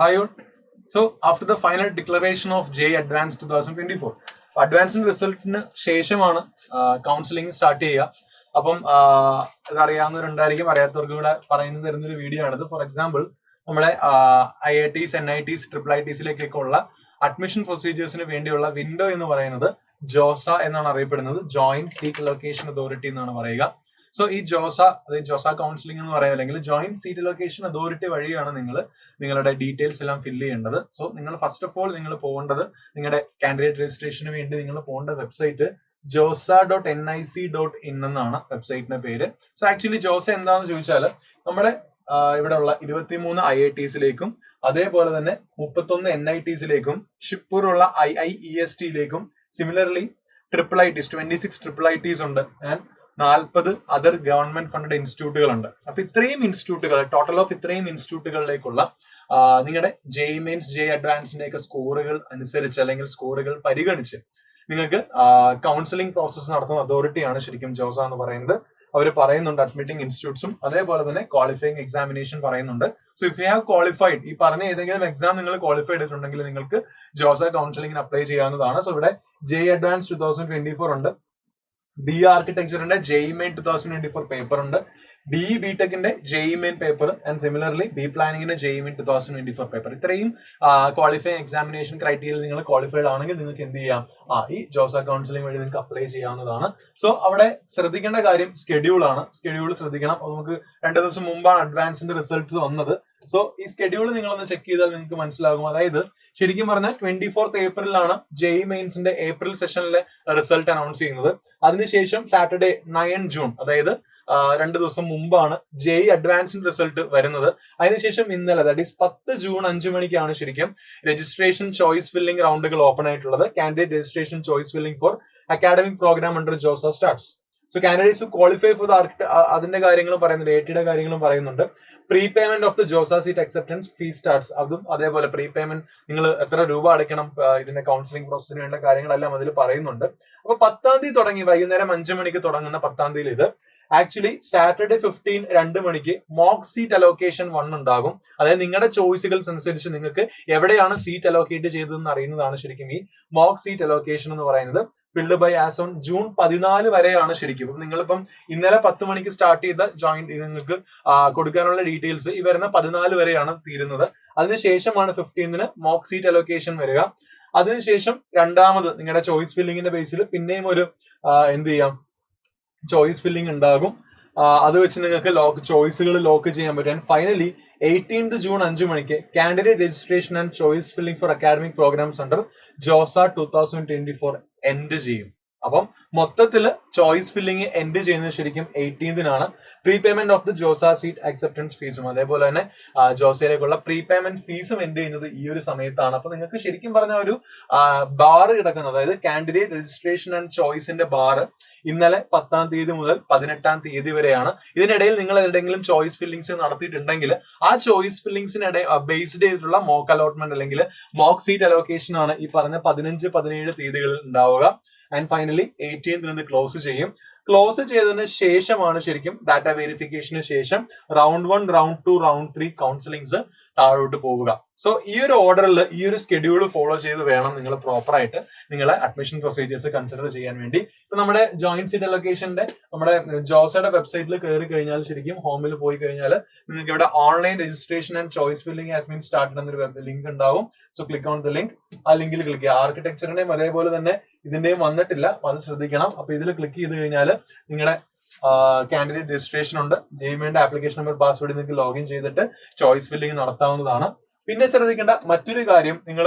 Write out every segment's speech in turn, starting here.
Hi all. So after the final declaration of JEE Advanced 2024, അഡ്വാൻസിന്റെ റിസൾട്ടിന് ശേഷമാണ് counselling start ചെയ്യുക. അപ്പം അതറിയാവുന്നവരുണ്ടായിരിക്കും, അറിയാത്തവർക്ക് കൂടെ പറയുന്ന തരുന്നൊരു വീഡിയോ ആണിത്. ഫോർ എക്സാമ്പിൾ, നമ്മുടെ IITs, NITs, IIITസിലേക്കൊക്കെ ഉള്ള അഡ്മിഷൻ പ്രൊസീജിയേഴ്സിന് വേണ്ടിയുള്ള വിൻഡോ എന്ന് പറയുന്നത് ജോസ എന്നാണ് അറിയപ്പെടുന്നത്. ജോയിന്റ് സീറ്റ് അലോക്കേഷൻ അതോറിറ്റി എന്നാണ് പറയുക. സോ ഈ ജോസ, അതായത് ജോസ കൗൺസിലിംഗ് എന്ന് പറയുക, അല്ലെങ്കിൽ ജോയിന്റ് സീറ്റ് അലോക്കേഷൻ അതോറിറ്റി വഴിയാണ് നിങ്ങൾ നിങ്ങളുടെ ഡീറ്റെയിൽസ് എല്ലാം ഫില്ല് ചെയ്യേണ്ടത്. സോ നിങ്ങൾ ഫസ്റ്റ് ഓഫ് ഓൾ നിങ്ങൾ പോകേണ്ടത്, നിങ്ങളുടെ കാൻഡിഡേറ്റ് രജിസ്ട്രേഷന് വേണ്ടി നിങ്ങൾ പോകേണ്ട വെബ്സൈറ്റ് josa.nic.in എന്നാണ് വെബ്സൈറ്റിന്റെ പേര്. സോ ആക്ച്വലി ജോസ എന്താണെന്ന് ചോദിച്ചാൽ, നമ്മുടെ ഇവിടെ ഉള്ള 23 IITസിലേക്കും അതേപോലെ തന്നെ 31 NITസിലേക്കും ഷിപ്പൂറുള്ള IIESTയിലേക്കും സിമിലർലി IIITs 26 IIITs ഉണ്ട് ആൻഡ് 40 അതർ ഗവൺമെന്റ് ഫണ്ടഡ് ഇൻസ്റ്റിറ്റ്യൂട്ടുകളുണ്ട്. അപ്പൊ ഇത്രയും ഇൻസ്റ്റിറ്റ്യൂട്ടുകൾ, ടോട്ടൽ ഓഫ് ഇത്രയും ഇൻസ്റ്റിറ്റ്യൂട്ടുകളിലേക്കുള്ള നിങ്ങളുടെ JEE മെയിൻസ്, JEE അഡ്വാൻസിന്റെ ഒക്കെ സ്കോറുകൾ അനുസരിച്ച് അല്ലെങ്കിൽ സ്കോറുകൾ പരിഗണിച്ച് നിങ്ങൾക്ക് കൗൺസിലിംഗ് പ്രോസസ്സ് നടത്തുന്ന അതോറിറ്റിയാണ് ശരിക്കും ജോസ എന്ന് പറയുന്നത്. അവർ പറയുന്നുണ്ട് അഡ്മിറ്റിംഗ് ഇൻസ്റ്റിറ്റ്യൂട്ട്സും അതേപോലെ തന്നെ ക്വാളിഫയിങ് എക്സാമിനേഷൻ പറയുന്നുണ്ട്. So if you have qualified, ഈ പറഞ്ഞ ഏതെങ്കിലും എക്സാം നിങ്ങൾ ക്വാളിഫൈ ചെയ്തിട്ടുണ്ടെങ്കിൽ നിങ്ങൾക്ക് ജോസ കൗൺസിലിംഗിന് അപ്ലൈ ചെയ്യാവുന്നതാണ്. സോ ഇവിടെ JEE അഡ്വാൻസ് 2024 ഉണ്ട്, BE ആർക്കിടെക്ചറിന്റെ JEE മെയിൻ 2024 പേപ്പർ ഉണ്ട്, BE ബിടെക്കിന്റെ JEE main paper and similarly BE പ്ലാനിങ്ങിന്റെ JEE main 2024 paper. ഇത്രയും ക്വാളിഫൈങ് എക്സാമിനേഷൻ ക്രൈറ്റീരിയയിൽ നിങ്ങൾ ക്വാളിഫൈഡ് ആണെങ്കിൽ നിങ്ങൾക്ക് എന്ത് ചെയ്യാം, ഈ ജോസ കൗൺസിലിംഗ് വഴി നിങ്ങൾക്ക് അപ്ലൈ ചെയ്യാവുന്നതാണ്. സോ അവിടെ ശ്രദ്ധിക്കേണ്ട കാര്യം സ്കെഡ്യൂൾ ആണ്. സ്കെഡ്യൂൾ ശ്രദ്ധിക്കണം. നമുക്ക് 2 ദിവസം മുമ്പാണ് അഡ്വാൻസിന്റെ റിസൾട്ട്സ് വന്നത്. സോ ഈ സ്കെഡ്യൂൾ നിങ്ങളൊന്ന് ചെക്ക് ചെയ്താൽ നിങ്ങൾക്ക് മനസ്സിലാകും. അതായത് ശരിക്കും പറഞ്ഞാൽ 24th ഏപ്രിലാണ് JEE മെയിൻസിന്റെ ഏപ്രിൽ സെഷനിലെ റിസൾട്ട് അനൗൺസ് ചെയ്യുന്നത്. അതിനുശേഷം സാറ്റർഡേ 9 ജൂൺ, അതായത് 2 ദിവസം മുമ്പാണ് JEE അഡ്വാൻസിന്റെ റിസൾട്ട് വരുന്നത്. അതിനുശേഷം ഇന്നലെ, ദാറ്റ് ഈസ് 10 ജൂൺ 5 മണിക്കാണ് ശരിക്കും രജിസ്ട്രേഷൻ ചോയ്സ് ഫില്ലിംഗ് റൗണ്ടുകൾ ഓപ്പൺ ആയിട്ടുള്ളത്. Candidate registration choice filling for academic programme under JoSAA starts. So candidates qualify for അതിന്റെ കാര്യങ്ങളും പറയുന്നുണ്ട്, ATയുടെ കാര്യങ്ങളും പറയുന്നുണ്ട്. Pre payment of the JoSAA seat acceptance fee starts, അതും അതേപോലെ പ്രീ പേയ്മെന്റ് നിങ്ങൾ എത്ര രൂപ അടയ്ക്കണം ഇതിന്റെ കൗൺസിലിംഗ് പ്രോസസ്സിന് വേണ്ട കാര്യങ്ങളെല്ലാം അതിൽ പറയുന്നുണ്ട്. അപ്പൊ 10ാം തീയതി തുടങ്ങി, വൈകുന്നേരം 5 മണിക്ക് തുടങ്ങുന്ന 10ാം തീയതി ഇത് ആക്ച്വലി സാറ്റർഡേ 15 2 മണിക്ക് മോക്ക് സീറ്റ് അലോക്കേഷൻ 1 ഉണ്ടാകും. അതായത് നിങ്ങളുടെ ചോയ്സുകൾസ് അനുസരിച്ച് നിങ്ങൾക്ക് എവിടെയാണ് സീറ്റ് അലോക്കേറ്റ് ചെയ്തതെന്ന് അറിയുന്നതാണ് ശരിക്കും ഈ മോക്ക് സീറ്റ് അലോക്കേഷൻ എന്ന് പറയുന്നത്. Filled by as on June 14 വരെയാണ് ശരിക്കും. ഇപ്പം നിങ്ങളിപ്പം ഇന്നലെ 10 മണിക്ക് സ്റ്റാർട്ട് ചെയ്ത ജോയിന്റ് നിങ്ങൾക്ക് കൊടുക്കാനുള്ള ഡീറ്റെയിൽസ് ഈ വരുന്ന 14 വരെയാണ് തീരുന്നത്. അതിനുശേഷമാണ് 15ന് മോക്ക് സീറ്റ് അലോക്കേഷൻ വരിക. അതിനുശേഷം രണ്ടാമത് നിങ്ങളുടെ ചോയ്സ് ഫില്ലിങ്ങിന്റെ ബേസിൽ പിന്നെയും ഒരു എന്ത് ചെയ്യാം, ചോയ്സ് ഫില്ലിംഗ് ഉണ്ടാകും. അത് വെച്ച് നിങ്ങൾക്ക് ചോയ്സുകൾ ലോക്ക് ചെയ്യാൻ പറ്റും. ആൻഡ് ഫൈനലി 18th ജൂൺ 5 മണിക്ക് candidate registration and choice filling for academic programmes under JoSAA 2024 end ചെയ്യും. അപ്പം മൊത്തത്തിൽ ചോയ്സ് ഫില്ലിംഗ് എൻഡ് ചെയ്യുന്നത് ശരിക്കും 18th pre payment of the JoSAA seat acceptance ഫീസും അതേപോലെ തന്നെ ജോസയിലേക്കുള്ള പ്രീ പേയ്മെന്റ് ഫീസും എൻഡ് ചെയ്യുന്നത് ഈ ഒരു സമയത്താണ്. അപ്പൊ നിങ്ങൾക്ക് ശരിക്കും പറഞ്ഞ ഒരു ബാറ് കിടക്കുന്നത്, അതായത് കാൻഡിഡേറ്റ് രജിസ്ട്രേഷൻ ആൻഡ് ചോയ്സിന്റെ ബാറ് ഇന്നലെ 10ാം തീയതി മുതൽ 18ാം തീയതി വരെയാണ്. ഇതിനിടയിൽ നിങ്ങൾ ഏതെങ്കിലും ചോയ്സ് ഫില്ലിങ്സ് നടത്തിയിട്ടുണ്ടെങ്കിൽ ആ ചോയ്സ് ഫില്ലിങ്സിനിടെ ബേസ്ഡ് ചെയ്തിട്ടുള്ള മോക്ക് അലോട്ട്മെന്റ് അല്ലെങ്കിൽ മോക്ക് സീറ്റ് അലോക്കേഷൻ ആണ് ഈ പറഞ്ഞ 15, 17 തീയതികളിൽ ഉണ്ടാവുക. ആൻഡ് ഫൈനലി 18th ക്ലോസ് ചെയ്യും. ക്ലോസ് ചെയ്തതിന് ശേഷമാണ് ശരിക്കും ഡാറ്റ വെരിഫിക്കേഷന് ശേഷം റൗണ്ട് 1, റൗണ്ട് 2, റൗണ്ട് 3 കൗൺസിലിംഗ്സ് താഴോട്ട് പോവുക. സോ ഈ ഒരു ഓർഡറിൽ ഈ ഒരു സ്കെഡ്യൂൾ ഫോളോ ചെയ്ത് വേണം നിങ്ങൾ പ്രോപ്പർ ആയിട്ട് നിങ്ങളെ അഡ്മിഷൻ പ്രൊസീജിയേഴ്സ് കൺസിഡർ ചെയ്യാൻ വേണ്ടി. ഇപ്പൊ നമ്മുടെ ജോയിന്റ് സീറ്റ് അലോക്കേഷന്റെ നമ്മുടെ ജോസയുടെ വെബ്സൈറ്റിൽ കയറി കഴിഞ്ഞാൽ ശരിക്കും ഹോമിൽ പോയി കഴിഞ്ഞാൽ നിങ്ങൾക്ക് ഇവിടെ online registration and choice filling has been started എന്നൊരു ലിങ്ക് ഉണ്ടാവും. So click on the link. ആ ലിങ്കിൽ ക്ലിക്ക് ചെയ്യുക. ആർക്കിടെക്ചറിന്റെയും അതേപോലെ തന്നെ ഇതിന്റെയും വന്നിട്ടില്ല, അത് ശ്രദ്ധിക്കണം. അപ്പൊ ഇതിൽ ക്ലിക്ക് ചെയ്ത് കഴിഞ്ഞാൽ നിങ്ങളുടെ കാൻഡിഡേറ്റ് രജിസ്ട്രേഷൻ ഉണ്ട്, JEE മെയിന്റെ ആപ്ലിക്കേഷൻ നമ്പർ, പാസ്വേഡ് നിങ്ങൾക്ക് ലോഗിൻ ചെയ്തിട്ട് ചോയ്സ് ഫില്ലിംഗ് നടത്താവുന്നതാണ്. പിന്നെ ശ്രദ്ധിക്കേണ്ട മറ്റൊരു കാര്യം, നിങ്ങൾ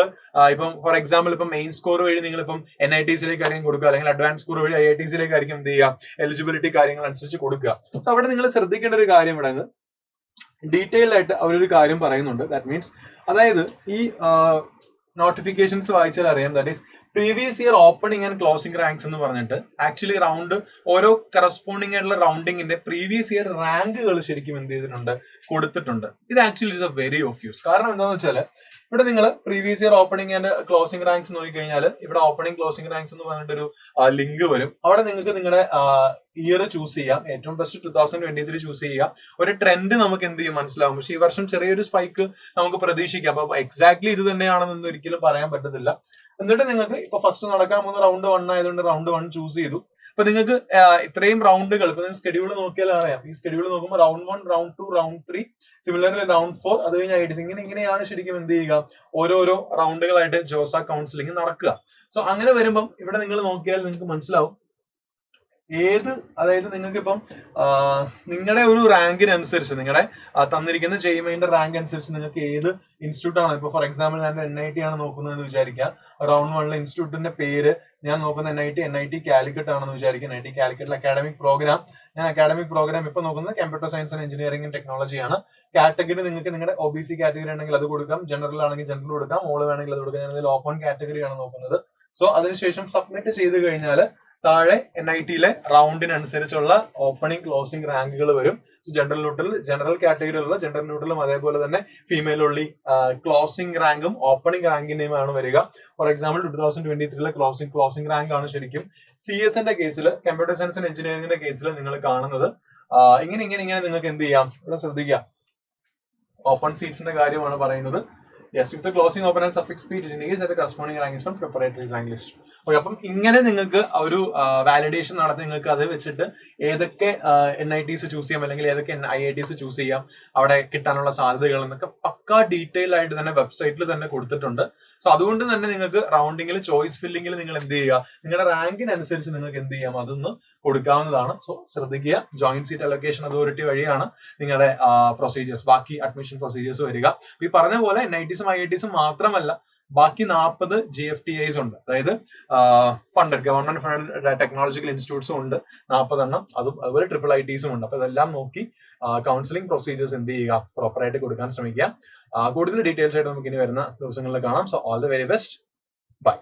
ഇപ്പം ഫോർ എക്സാമ്പിൾ ഇപ്പം മെയിൻ സ്കോർ വഴി നിങ്ങൾ ഇപ്പം NITസിലേക്ക് ആയിരിക്കും കൊടുക്കുക, അല്ലെങ്കിൽ അഡ്വാൻസ് സ്കോർ വഴി IITസിലേക്ക് ആയിരിക്കും എന്ത് ചെയ്യുക, എലിജിബിലിറ്റി കാര്യങ്ങൾ അനുസരിച്ച് കൊടുക്കുക. സോ അവിടെ നിങ്ങൾ ശ്രദ്ധിക്കേണ്ട ഒരു കാര്യം ഇവിടെ ഡീറ്റെയിൽഡ് ആയിട്ട് അവരൊരു കാര്യം പറയുന്നുണ്ട്. ദാറ്റ് മീൻസ് അതായത് ഈ നോട്ടിഫിക്കേഷൻസ് വായിച്ചാൽ അറിയാം, that is previous year opening and closing ranks എന്ന് പറഞ്ഞിട്ട് ആക്ച്വലി റൗണ്ട് ഓരോ കറസ്പോണ്ടിങ് ആയിട്ടുള്ള റൗണ്ടിങ്ങിന്റെ പ്രീവിയസ് ഇയർ റാങ്കുകൾ ശരിക്കും എന്ത് ചെയ്തിട്ടുണ്ട്, കൊടുത്തിട്ടുണ്ട്. ഇത് actually is A very of use. കാരണം എന്താണെന്ന് വെച്ചാൽ ഇവിടെ നിങ്ങൾ previous year opening and closing ranks നോക്കിക്കഴിഞ്ഞാൽ ഇവിടെ ഓപ്പണിംഗ് ക്ലോസിംഗ് റാങ്ക്സ് എന്ന് പറഞ്ഞിട്ടൊരു ലിങ്ക് വരും. അവിടെ നിങ്ങൾക്ക് നിങ്ങളുടെ ഇയർ ചൂസ് ചെയ്യാം. ഏറ്റവും ബെസ്റ്റ് 2023 ചൂസ് ചെയ്യാം. ഒരു ട്രെൻഡ് നമുക്ക് എന്ത് ചെയ്യും മനസ്സിലാവും. പക്ഷെ ഈ വർഷം ചെറിയൊരു സ്പൈക്ക് നമുക്ക് പ്രതീക്ഷിക്കാം. അപ്പൊ എക്സാക്ട്ലി ഇത് തന്നെയാണെന്നൊന്നും ഒരിക്കലും പറയാൻ പറ്റത്തില്ല. എന്നിട്ട് നിങ്ങൾക്ക് ഇപ്പൊ ഫസ്റ്റ് നടക്കാൻ പോകുന്ന റൗണ്ട് 1 ആയതുകൊണ്ട് റൗണ്ട് 1 ചൂസ് ചെയ്തു. അപ്പൊ നിങ്ങൾക്ക് ഇത്രയും റൗണ്ടുകൾ ഇപ്പൊ നിങ്ങൾ സ്കെഡ്യൂൾ നോക്കിയാൽ അറിയാം. ഈ സ്കെഡ്യൂൾ നോക്കുമ്പോൾ round 1, round 2, round 3, similarly round 4, അത് കഴിഞ്ഞ ഐഡിസ്, ഇങ്ങനെയാണ് ശരിക്കും എന്ത് ചെയ്യുക, ഓരോരോ റൗണ്ടുകളായിട്ട് ജോസ കൗൺസിലിംഗ് നടക്കുക. സോ അങ്ങനെ വരുമ്പം ഇവിടെ നിങ്ങൾ നോക്കിയാൽ നിങ്ങൾക്ക് മനസ്സിലാവും അതായത് നിങ്ങൾക്ക് ഇപ്പം നിങ്ങളുടെ ഒരു റാങ്കിനനുസരിച്ച്, നിങ്ങളുടെ തന്നിരിക്കുന്ന ജെഇമെയിന്റെ റാങ്ക് അനുസരിച്ച് നിങ്ങൾക്ക് ഏത് ഇൻസ്റ്റിറ്റ്യൂട്ട് ആണ്, ഇപ്പൊ ഫോർ എക്സാമ്പിൾ ഞാൻ NIT ആണ് നോക്കുന്നതെന്ന് വിചാരിക്കുക. റൗണ്ട് 1 ഇൻസ്റ്റിറ്റ്യൂട്ടിന്റെ പേര് ഞാൻ നോക്കുന്ന NIT കാലിക്കറ്റ് ആണെന്ന് വിചാരിക്കുക. NIT കാലിക്കറ്റിൽ അക്കാഡമിക് പ്രോഗ്രാം, ഞാൻ അക്കാഡമിക് പ്രോഗ്രാം ഇപ്പൊ നോക്കുന്നത് computer science and engineering and ടെക്നോളജിയാണ്. കാറ്റഗറി നിങ്ങൾക്ക് നിങ്ങളുടെ OBC കാറ്റഗറി ആണെങ്കിൽ അത് കൊടുക്കാം, ജനറൽ ആണെങ്കിൽ ജനറൽ കൊടുക്കാം, ഓൾ വേണമെങ്കിൽ അത് കൊടുക്കാം. ഞാൻ ഓപ്പൺ കാറ്റഗറിയാണ് നോക്കുന്നത്. സോ അതിനുശേഷം സബ്മിറ്റ് ചെയ്ത് കഴിഞ്ഞാൽ താഴെ NITയിലെ റൗണ്ടിനനുസരിച്ചുള്ള ഓപ്പണിംഗ് ക്ലോസിംഗ് റാങ്കുകൾ വരും. ജനറൽ ന്യൂട്രൽ, ജനറൽ കാറ്റഗറിയിലുള്ള ജനറൽ ന്യൂട്രലും അതേപോലെ തന്നെ ഫീമെയിൽ ഉള്ളി ക്ലോസിംഗ് റാങ്കും ഓപ്പണിംഗ് റാങ്കിന്റെയുമാണ് വരിക. ഫോർ എക്സാമ്പിൾ 2023 ക്ലോസിംഗ് റാങ്ക് ആണ് ശരിക്കും CS-ന്റെ കേസിൽ, കമ്പ്യൂട്ടർ സയൻസ് ആൻഡ് എഞ്ചിനീയറിംഗിന്റെ കേസിൽ നിങ്ങൾ കാണുന്നത്. ഇങ്ങനെ നിങ്ങൾക്ക് എന്ത് ചെയ്യാം, ഇവിടെ ശ്രദ്ധിക്കാം. ഓപ്പൺ സീറ്റ്സിന്റെ കാര്യമാണ് പറയുന്നത്. Yes, if the closing open and suffix P it indicates that the corresponding rank is from preparatory rank list. Okay, അപ്പം ഇങ്ങനെ നിങ്ങൾക്ക് ഒരു വാലിഡേഷൻ നടത്തി നിങ്ങൾക്ക് അത് വെച്ചിട്ട് ഏതൊക്കെ NITs ചൂസ് ചെയ്യാം അല്ലെങ്കിൽ ഏതൊക്കെ IITs ചൂസ് ചെയ്യാം, അവിടെ കിട്ടാനുള്ള സാധ്യതകൾ എന്നൊക്കെ പക്കാ ഡീറ്റെയിൽ ആയിട്ട് തന്നെ വെബ്സൈറ്റിൽ തന്നെ കൊടുത്തിട്ടുണ്ട്. സോ അതുകൊണ്ട് തന്നെ നിങ്ങൾക്ക് റൗണ്ടിങ്ങിൽ ചോയ്സ് ഫില്ലിങ്ങിൽ നിങ്ങൾ എന്ത് ചെയ്യുക, നിങ്ങളുടെ റാങ്കിനനുസരിച്ച് നിങ്ങൾക്ക് എന്ത് ചെയ്യാം, അതൊന്ന് കൊടുക്കാവുന്നതാണ്. സോ ശ്രദ്ധിക്കുക, ജോയിന്റ് സീറ്റ് അലൊക്കേഷൻ അതോറിറ്റി വഴിയാണ് നിങ്ങളുടെ പ്രൊസീജിയേഴ്സ്, ബാക്കി അഡ്മിഷൻ പ്രൊസീജിയേഴ്സ് വരിക. ഈ പറഞ്ഞ പോലെ NITs IITs മാത്രമല്ല, ബാക്കി 40 GFTIs ഉണ്ട്. അതായത് ഫണ്ടഡ്, ഗവൺമെന്റ് ഫണ്ടഡ് ടെക്നോളജിക്കൽ ഇൻസ്റ്റിറ്റ്യൂട്ട്സും ഉണ്ട് 40 എണ്ണം. അതുപോലെ IIITസും ഉണ്ട്. അപ്പൊ ഇതെല്ലാം നോക്കി കൗൺസിലിംഗ് പ്രൊസീജിയേഴ്സ് എന്ത് ചെയ്യുക, പ്രോപ്പറായിട്ട് കൊടുക്കാൻ ശ്രമിക്കുക. കൂടുതൽ ഡീറ്റെയിൽസ് ആയിട്ട് നമുക്ക് ഇനി വരുന്ന ദിവസങ്ങളിൽ കാണാം. So all the very best, by.